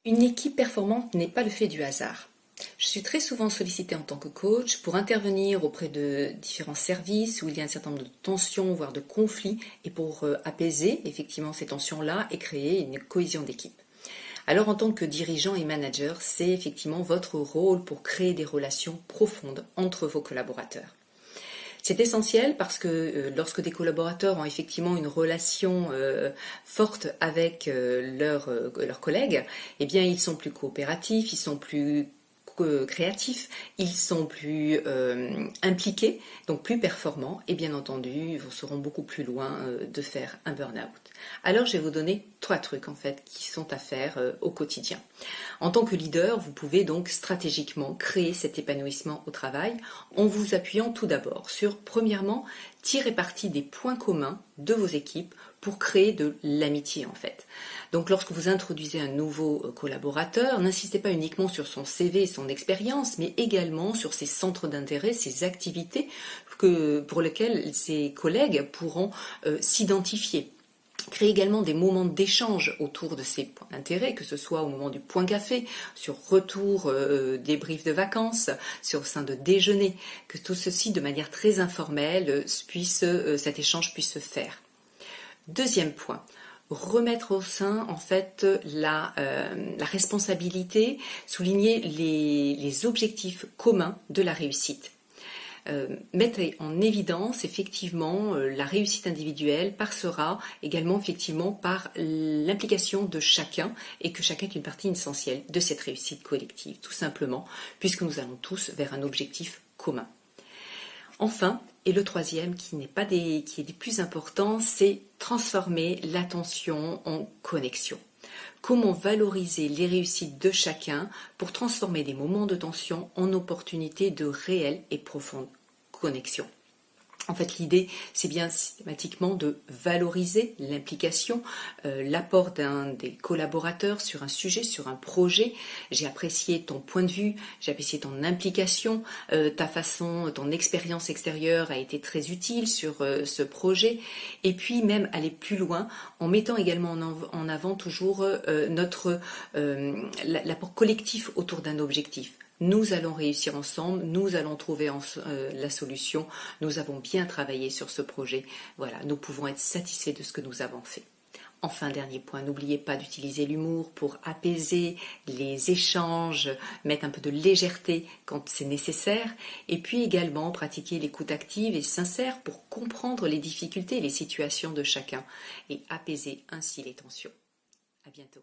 Une équipe performante n'est pas le fait du hasard. Je suis très souvent sollicitée en tant que coach pour intervenir auprès de différents services où il y a un certain nombre de tensions, voire de conflits, et pour apaiser effectivement ces tensions-là et créer une cohésion d'équipe. Alors en tant que dirigeant et manager, c'est effectivement votre rôle pour créer des relations profondes entre vos collaborateurs. C'est essentiel parce que lorsque des collaborateurs ont effectivement une relation forte avec leurs collègues, eh bien ils sont plus coopératifs, ils sont plus créatifs, ils sont plus impliqués, donc plus performants et bien entendu ils seront beaucoup plus loin de faire un burn-out. Alors je vais vous donner 3 trucs en fait qui sont à faire au quotidien. En tant que leader, vous pouvez donc stratégiquement créer cet épanouissement au travail en vous appuyant tout d'abord sur, premièrement, tirer parti des points communs de vos équipes pour créer de l'amitié en fait. Donc lorsque vous introduisez un nouveau collaborateur, n'insistez pas uniquement sur son CV et son expérience, mais également sur ses centres d'intérêt, ses activités pour lesquelles ses collègues pourront s'identifier. Créer également des moments d'échange autour de ces points d'intérêt, que ce soit au moment du point café, sur retour débrief de vacances, sur sein de déjeuner, que tout ceci de manière très informelle cet échange puisse se faire. Deuxième point, remettre au sein en fait la responsabilité, souligner les objectifs communs de la réussite. Mettre en évidence effectivement la réussite individuelle passera également effectivement par l'implication de chacun et que chacun est une partie essentielle de cette réussite collective, tout simplement, puisque nous allons tous vers un objectif commun. Enfin, et le troisième qui est des plus importants, c'est transformer l'attention en connexion. Comment valoriser les réussites de chacun pour transformer des moments de tension en opportunités de réelle et profonde connexion. En fait, l'idée, c'est bien systématiquement de valoriser l'implication, l'apport d'un des collaborateurs sur un sujet, sur un projet. J'ai apprécié ton point de vue, j'ai apprécié ton implication, ton expérience extérieure a été très utile sur ce projet. Et puis même aller plus loin en mettant également en avant toujours l'apport collectif autour d'un objectif. Nous allons réussir ensemble, nous allons trouver la solution, nous avons bien travaillé sur ce projet, voilà, nous pouvons être satisfaits de ce que nous avons fait. Enfin, dernier point, n'oubliez pas d'utiliser l'humour pour apaiser les échanges, mettre un peu de légèreté quand c'est nécessaire, et puis également pratiquer l'écoute active et sincère pour comprendre les difficultés et les situations de chacun et apaiser ainsi les tensions. À bientôt.